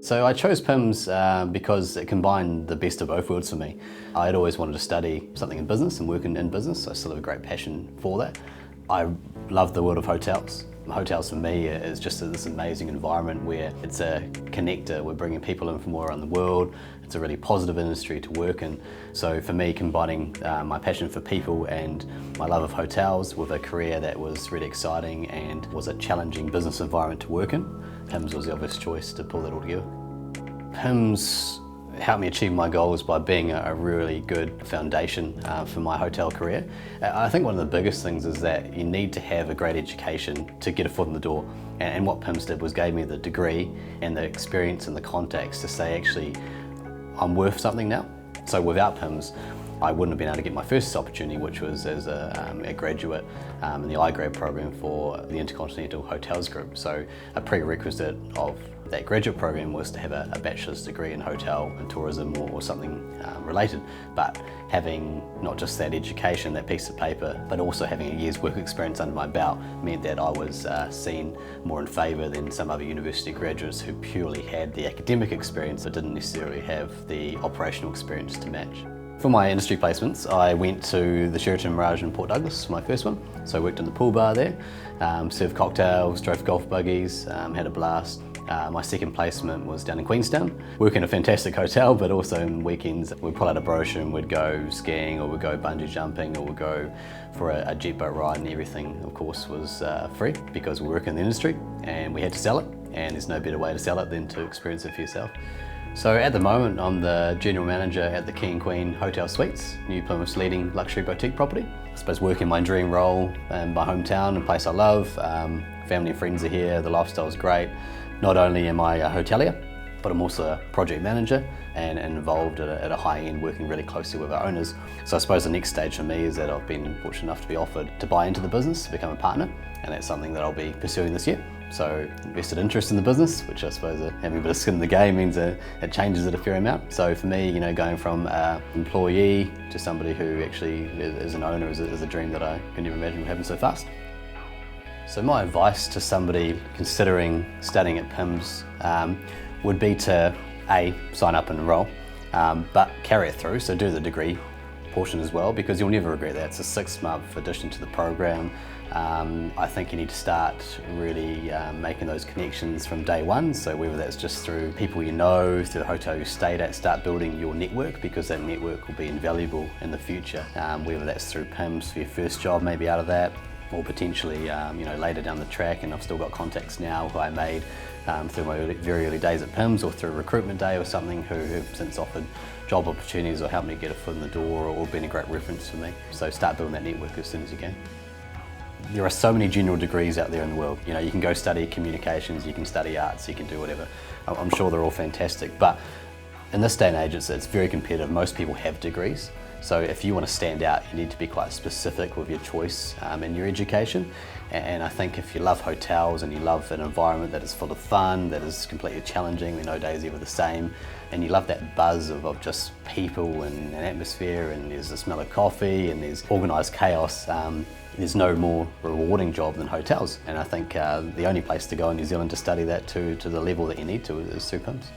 So I chose PIHMS because it combined the best of both worlds for me. I had always wanted to study something in business and work in business, so I still have a great passion for that. I love the world of hotels. Hotels for me is just this amazing environment where it's a connector. We're bringing people in from all around the world. It's a really positive industry to work in. So for me, combining my passion for people and my love of hotels with a career that was really exciting and was a challenging business environment to work in, PIHMS was the obvious choice to pull that all together. PIHMS helped me achieve my goals by being a really good foundation for my hotel career. I think one of the biggest things is that you need to have a great education to get a foot in the door. And what PIHMS did was gave me the degree and the experience and the contacts to say, actually, I'm worth something now. So without PIHMS, I wouldn't have been able to get my first opportunity, which was as a graduate in the iGrad program for the Intercontinental Hotels Group. So a prerequisite of that graduate program was to have a bachelor's degree in hotel and tourism or something related. But having not just that education, that piece of paper, but also having a year's work experience under my belt meant that I was seen more in favour than some other university graduates who purely had the academic experience but didn't necessarily have the operational experience to match. For my industry placements, I went to the Sheraton Mirage in Port Douglas for my first one. So I worked in the pool bar there, served cocktails, drove golf buggies, had a blast. My second placement was down in Queenstown. Work in a fantastic hotel, but also in weekends we'd pull out a brochure and we'd go skiing or we'd go bungee jumping or we'd go for a jet boat ride, and everything of course was free because we work in the industry and we had to sell it, and there's no better way to sell it than to experience it for yourself. So at the moment, I'm the General Manager at the King & Queen Hotel Suites, New Plymouth's leading luxury boutique property. I suppose working my dream role in my hometown, a place I love. Family and friends are here, the lifestyle's great. Not only am I a hotelier, but I'm also a project manager and involved at a high end, working really closely with our owners. So I suppose the next stage for me is that I've been fortunate enough to be offered to buy into the business, to become a partner, and that's something that I'll be pursuing this year. So invested interest in the business, which I suppose having a bit of skin in the game means it changes it a fair amount. So for me, going from an employee to somebody who actually is an owner is a dream that I can never imagine having so fast. So my advice to somebody considering studying at PIHMS would be to A, sign up and enroll, but carry it through, so do the degree portion as well, because you'll never regret that. It's a 6-month addition to the program. I think you need to start really making those connections from day one, so whether that's just through people you know, through the hotel you stayed at, start building your network, because that network will be invaluable in the future, whether that's through PIHMS for your first job, maybe out of that, or potentially later down the track. And I've still got contacts now who I made through my very early days at PIHMS or through a recruitment day or something who've since offered job opportunities or helped me get a foot in the door or been a great reference for me. So start building that network as soon as you can. There are so many general degrees out there in the world. You can go study communications, you can study arts, you can do whatever. I'm sure they're all fantastic, but in this day and age it's very competitive. Most people have degrees. So if you want to stand out, you need to be quite specific with your choice in your education. And I think if you love hotels and you love an environment that is full of fun, that is completely challenging, no day is ever the same, and you love that buzz of just people and an atmosphere, and there's the smell of coffee and there's organised chaos, there's no more rewarding job than hotels. And I think the only place to go in New Zealand to study that to the level that you need to is through PIHMS.